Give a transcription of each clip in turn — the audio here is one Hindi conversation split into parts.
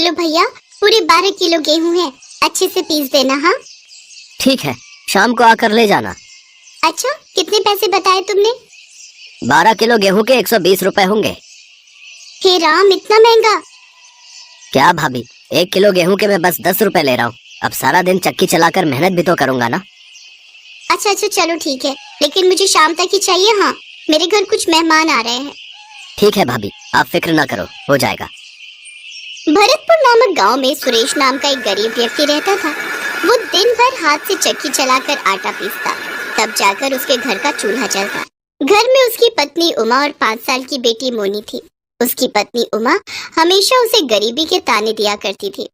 लो भैया, पूरे 12 किलो गेहूं है, अच्छे से पीस देना। हाँ ठीक है, शाम को आकर ले जाना। अच्छा, कितने पैसे बताए तुमने? 12 किलो गेहूं के 120 रुपए होंगे। हे राम, इतना महंगा? क्या भाभी, 1 किलो गेहूं के मैं बस 10 रुपए ले रहा हूँ। अब सारा दिन चक्की चलाकर मेहनत भी तो करूंगा ना। अच्छा चलो ठीक है, लेकिन मुझे शाम तक ही चाहिए। हाँ, मेरे घर कुछ मेहमान आ रहे हैं। ठीक है भाभी, आप फिक्र ना करो, हो जाएगा। भरतपुर नामक गांव में सुरेश नाम का एक गरीब व्यक्ति रहता था। वो दिन भर हाथ से चक्की चलाकर आटा पीसता, तब जाकर उसके घर का चूल्हा जलता। घर में उसकी पत्नी उमा और 5 साल की बेटी मोनी थी। उसकी पत्नी उमा हमेशा उसे गरीबी के ताने दिया करती थी।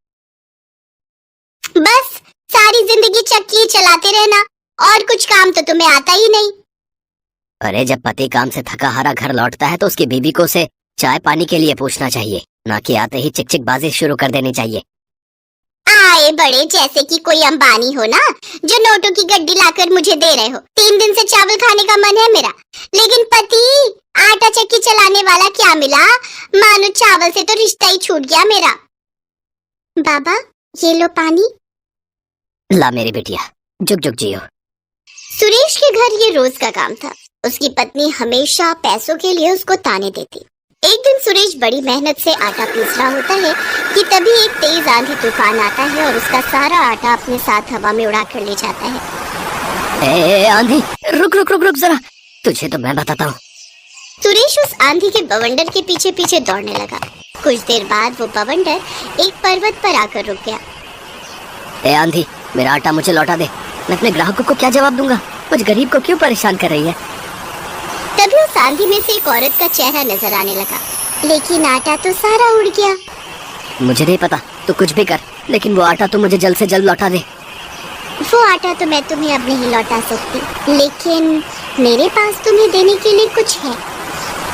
बस सारी जिंदगी चक्की चलाते रहना, और कुछ काम तो तुम्हें आता ही नहीं। अरे जब पति काम से थका हारा घर लौटता है तो उसकी बीवी को उसे चाय पानी के लिए पूछना चाहिए, ना कि आते ही चिक चिक बाजी शुरू कर देनी चाहिए। आए बड़े, जैसे कि कोई अंबानी हो ना, जो नोटों की गड्डी लाकर मुझे दे रहे हो। 3 दिन से चावल खाने का मन है मेरा, लेकिन पति आटा चक्की चलाने वाला क्या मिला, मानो चावल से तो रिश्ता ही छूट गया मेरा। बाबा ये लो पानी। ला मेरी बेटिया, जुग जुग जियो। सुरेश के घर ये रोज का काम था। उसकी पत्नी हमेशा पैसों के लिए उसको ताने देती। एक दिन सुरेश बड़ी मेहनत से आटा पीस रहा होता है कि तभी एक तेज आंधी तूफान आता है और उसका सारा आटा अपने साथ हवा में उड़ा कर ले जाता है। ए आंधी, रुक रुक रुक रुक जरा, तुझे तो मैं बताता हूँ। सुरेश उस आंधी के बवंडर के पीछे पीछे दौड़ने लगा। कुछ देर बाद वो बवंडर एक पर्वत पर आकर रुक गया। ए आंधी, मेरा आटा मुझे लौटा दे। मैं अपने ग्राहकों को क्या जवाब दूंगा? कुछ गरीब को क्यों परेशान कर रही है? तभी उस आंधी में से एक औरत का चेहरा नजर आने लगा, लेकिन आटा तो सारा उड़ गया। मुझे नहीं पता, तू कुछ भी कर, लेकिन वो आटा तो मुझे जल्द से जल्द लौटा दे। वो आटा तो मैं तुम्हें अब नहीं लौटा सकती, लेकिन मेरे पास तुम्हें देने के लिए कुछ है।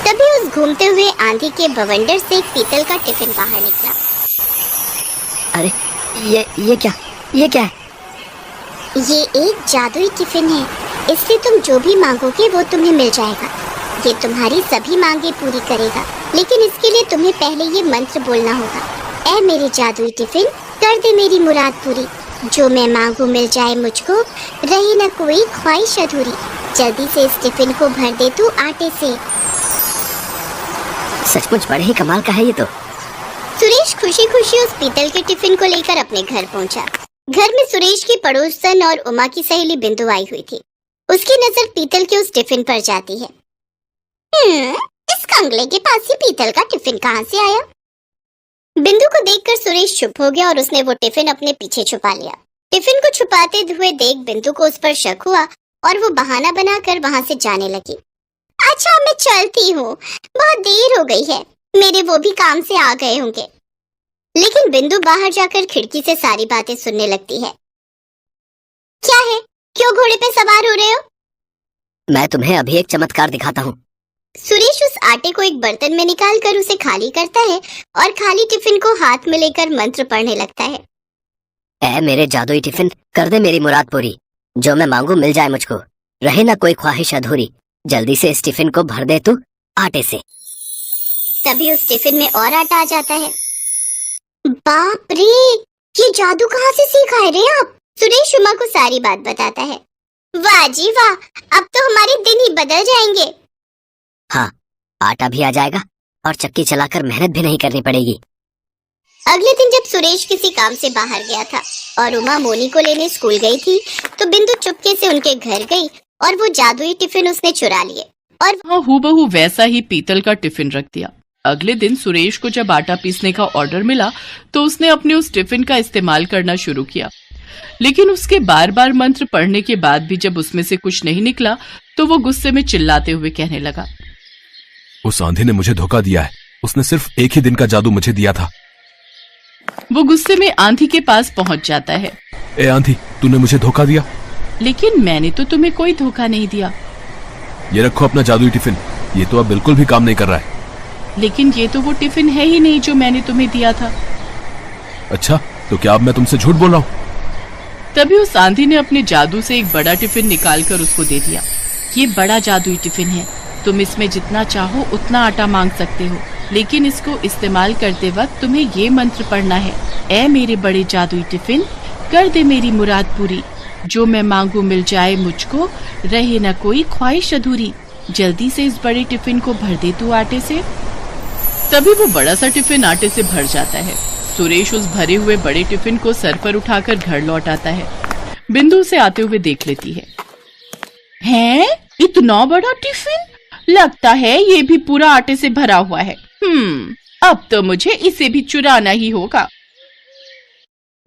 तभी उस घूमते हुए आंधी के बवंडर से एक पीतल का टिफिन बाहर निकला। अरे ये क्या है? ये एक जादुई टिफिन है, इससे तुम जो भी मांगोगे वो तुम्हें मिल जाएगा। ये तुम्हारी सभी मांगे पूरी करेगा, लेकिन इसके लिए तुम्हें पहले ये मंत्र बोलना होगा। ऐ मेरे जादुई टिफिन, कर दे मेरी मुराद पूरी। जो मैं मांगू मिल जाए मुझको, रहे न कोई ख्वाहिश अधूरी। जल्दी से इस टिफिन को भर दे तू आटे से। सचमुच बड़े ही कमाल का है ये तो। सुरेश खुशी खुशी उस पीतल के टिफिन को लेकर अपने घर पहुंचा। घर में सुरेश की पड़ोसन और उमा की सहेली बिंदु आई हुई थी। उसकी नजर पीतल के उस टिफिन पर जाती है। इस कंगले के पास ही पीतल का टिफिन कहाँ से आया? बिंदु को देखकर सुरेश चुप हो गया और उसने वो टिफिन अपने पीछे छुपा लिया। टिफिन को छुपाते हुए देख बिंदु को उस पर शक हुआ और वो बहाना बनाकर वहाँ से जाने लगी। अच्छा मैं चलती हूँ, बहुत देर हो गई है, मेरे वो भी काम से आ गए होंगे। लेकिन बिंदु बाहर जाकर खिड़की से सारी बातें सुनने लगती है। क्या है, क्यों घोड़े पे सवार हो रहे हो? मैं तुम्हें अभी एक चमत्कार दिखाता हूँ। सुरेश उस आटे को एक बर्तन में निकाल कर उसे खाली करता है और खाली टिफिन को हाथ में लेकर मंत्र पढ़ने लगता है। ऐ मेरे जादुई टिफिन, कर दे मेरी मुराद पूरी। जो मैं मांगू मिल जाए मुझको, रहे ना कोई ख्वाहिश अधूरी। जल्दी से इस टिफिन को भर दे तू आटे से। तभी उस टिफिन में और आटा आ जाता है। बाप रे, ये जादू कहाँ से सीखा है रे आप? सुरेश उमा को सारी बात बताता है। वाह जी वाह, अब तो हमारे दिन ही बदल जाएंगे। हाँ, आटा भी आ जाएगा और चक्की चलाकर मेहनत भी नहीं करनी पड़ेगी। अगले दिन जब सुरेश किसी काम से बाहर गया था और उमा मोनी को लेने स्कूल गई थी, तो बिंदु चुपके से उनके घर गई और वो जादुई टिफिन उसने चुरा लिए और हूबहू वैसा ही पीतल का टिफिन रख दिया। अगले दिन सुरेश को जब आटा पीसने का ऑर्डर मिला तो उसने अपने उस टिफिन का इस्तेमाल करना शुरू किया, लेकिन उसके बार बार मंत्र पढ़ने के बाद भी जब उसमें से कुछ नहीं निकला तो वो गुस्से में चिल्लाते हुए कहने लगा, उस आंधी ने मुझे धोखा दिया है। उसने सिर्फ एक ही दिन का जादू मुझे दिया था। वो गुस्से में आंधी के पास पहुंच जाता है। ए आंधी, तूने मुझे धोखा दिया। लेकिन मैंने तो तुम्हें कोई धोखा नहीं दिया। ये रखो अपना जादुई टिफिन, ये तो अब बिल्कुल भी काम नहीं कर रहा है। लेकिन ये तो वो टिफिन है ही नहीं जो मैंने तुम्हें दिया था। अच्छा, तो क्या अब मैं तुमसे झूठ बोल रहा हूँ? तभी उस आंधी ने अपने जादू से एक बड़ा टिफिन निकालकर उसको दे दिया। ये बड़ा जादुई टिफिन है, तुम इसमें जितना चाहो उतना आटा मांग सकते हो, लेकिन इसको इस्तेमाल करते वक्त तुम्हें ये मंत्र पढ़ना है। ए मेरे बड़े जादुई टिफिन, कर दे मेरी मुराद पूरी, जो मैं मांगू मिल जाए मुझको, रहे न कोई ख्वाहिश अधूरी, जल्दी से इस बड़े टिफिन को भर दे तू आटे से। तभी वो बड़ा सा टिफिन आटे से भर जाता है। सुरेश उस भरे हुए बड़े टिफिन को सर पर उठाकर घर लौट आता है। बिंदु उसे आते हुए देख लेती है। हैं? इतना बड़ा टिफिन? लगता है ये भी पूरा आटे से भरा हुआ है। अब तो मुझे इसे भी चुराना ही होगा।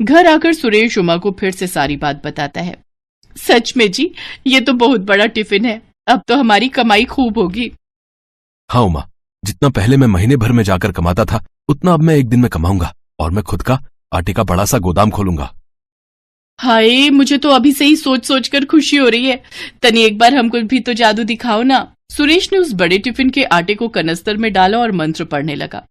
घर आकर सुरेश उमा को फिर से सारी बात बताता है। सच में जी, ये तो बहुत बड़ा टिफिन है। अब तो हमारी कमाई खूब होगी। हाँ उमा, जितना पहले मैं महीने भर में जाकर कमाता था, उतना अब मैं एक दिन में कमाऊंगा और मैं खुद का आटे का बड़ा सा गोदाम खोलूंगा। हाय, मुझे तो अभी से ही सोच सोच कर खुशी हो रही है। तनी एक बार हमको भी तो जादू दिखाओ ना। सुरेश ने उस बड़े टिफिन के आटे को कनस्तर में डाला और मंत्र पढ़ने लगा।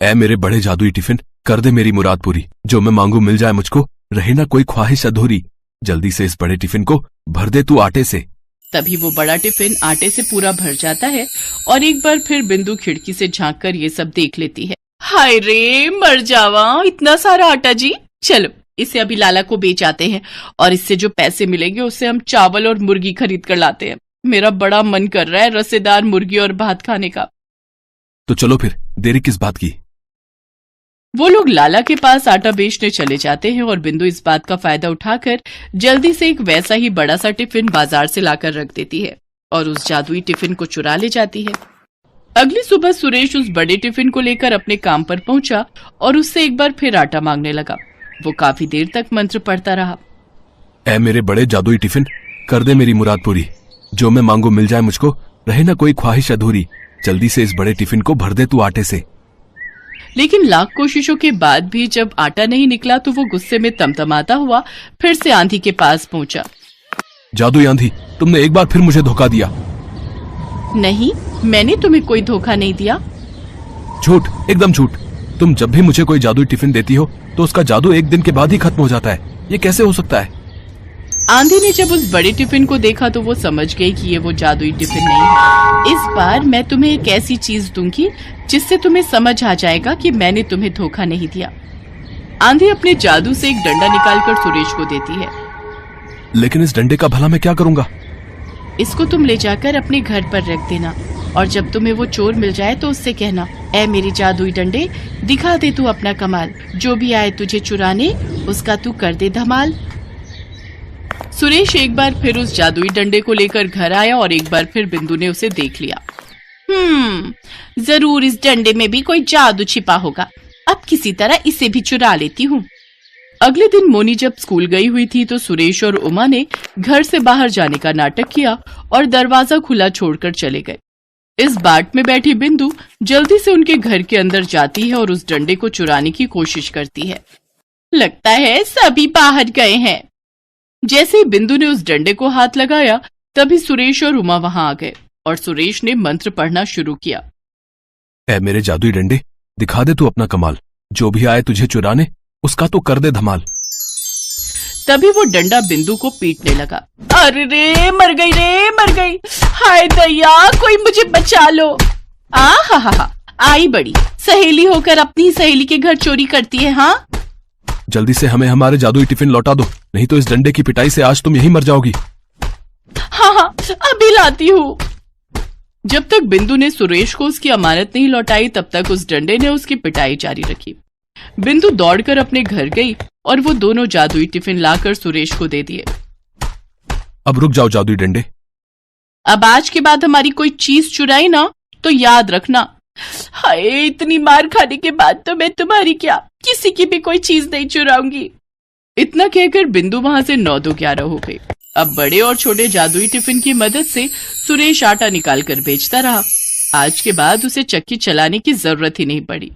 ए मेरे बड़े जादुई टिफिन, कर दे मेरी मुराद पूरी, जो मैं मांगू मिल जाए मुझको, रहे ना कोई ख्वाहिश अधूरी, जल्दी से इस बड़े टिफिन को भर दे तू आटे से। तभी वो बड़ा टिफिन आटे से पूरा भर जाता है और एक बार फिर बिंदु खिड़की से झांक कर ये सब देख लेती है। हाय रे, मर जावा, इतना सारा आटा जी। चलो इसे अभी लाला को बेच आते हैं और इससे जो पैसे मिलेंगे उससे हम चावल और मुर्गी खरीद कर लाते हैं। मेरा बड़ा मन कर रहा है रसेदार मुर्गी और भात खाने का। तो चलो फिर, देरी किस बात की। वो लोग लाला के पास आटा बेचने चले जाते हैं और बिंदु इस बात का फायदा उठाकर जल्दी से एक वैसा ही बड़ा सा टिफिन बाजार से लाकर रख देती है और उस जादुई टिफिन को चुरा ले जाती है। अगली सुबह सुरेश उस बड़े टिफिन को लेकर अपने काम पर पहुंचा और उससे एक बार फिर आटा मांगने लगा। वो काफी देर तक मंत्र पढ़ता रहा। ए मेरे बड़े जादुई टिफिन, कर दे मेरी मुराद पूरी, जो मैं मांगू मिल जाए मुझको, रहे ना कोई ख्वाहिश अधूरी, जल्दी से इस बड़े टिफिन को भर दे तू आटे से। लेकिन लाख कोशिशों के बाद भी जब आटा नहीं निकला तो वो गुस्से में तमतमाता हुआ फिर से आंधी के पास पहुंचा। जादुई आंधी, तुमने एक बार फिर मुझे धोखा दिया। नहीं, मैंने तुम्हें कोई धोखा नहीं दिया। झूठ, एकदम झूठ। तुम जब भी मुझे कोई जादुई टिफिन देती हो तो उसका जादू एक दिन के बाद ही खत्म हो जाता है। ये कैसे हो सकता है? आंधी ने जब उस बड़े टिफिन को देखा तो वो समझ गई कि ये वो जादुई टिफिन नहीं है। इस बार मैं तुम्हें एक ऐसी चीज दूंगी जिससे तुम्हें समझ आ जाएगा कि मैंने तुम्हें धोखा नहीं दिया। आंधी अपने जादू से एक डंडा निकालकर सुरेश को देती है। लेकिन इस डंडे का भला मैं क्या करूंगा? इसको तुम ले जाकर अपने घर पर रख देना और जब तुम्हें वो चोर मिल जाए तो उससे कहना, ए मेरे जादुई डंडे, दिखा दे तू अपना कमाल, जो भी आए तुझे चुराने उसका तू कर दे धमाल। सुरेश एक बार फिर उस जादुई डंडे को लेकर घर आया और एक बार फिर बिंदु ने उसे देख लिया। जरूर इस डंडे में भी कोई जादू छिपा होगा। अब किसी तरह इसे भी चुरा लेती हूँ। अगले दिन मोनी जब स्कूल गई हुई थी तो सुरेश और उमा ने घर से बाहर जाने का नाटक किया और दरवाजा खुला छोड़कर चले गए। इस बाट में बैठी बिंदु जल्दी से उनके घर के अंदर जाती है और उस डंडे को चुराने की कोशिश करती है। लगता है सभी बाहर गए हैं। जैसे ही बिंदु ने उस डंडे को हाथ लगाया तभी सुरेश और उमा वहां आ गए और सुरेश ने मंत्र पढ़ना शुरू किया। ए मेरे जादुई डंडे, दिखा दे तू अपना कमाल, जो भी आए तुझे चुराने उसका तो कर दे धमाल। तभी वो डंडा बिंदु को पीटने लगा। अरे रे, मर गई रे, मर गई। हाय दया, कोई मुझे बचा लो। हा, आई बड़ी सहेली होकर अपनी सहेली के घर चोरी करती है। हाँ, जल्दी से हमें हमारे जादुई टिफिन लौटा दो, नहीं तो इस डंडे की पिटाई से आज तुम यहीं मर जाओगी। हाँ, अभी लाती हूँ। जब तक बिंदु ने सुरेश को उसकी अमानत नहीं लौटाई तब तक उस डंडे ने उसकी पिटाई जारी रखी। बिंदु दौड़कर अपने घर गई और वो दोनों जादुई टिफिन लाकर सुरेश को दे दिए। अब रुक जाओ जादुई डंडे। अब आज के बाद हमारी कोई चीज चुराई ना तो याद रखना। हाय, इतनी मार खाने के बाद तो मैं तुम्हारी क्या किसी की भी कोई चीज नहीं चुराऊंगी। इतना कहकर बिंदु वहां से 9-2-11 हो गई। अब बड़े और छोटे जादुई टिफिन की मदद से सुरेश आटा निकाल कर बेचता रहा। आज के बाद उसे चक्की चलाने की जरूरत ही नहीं पड़ी।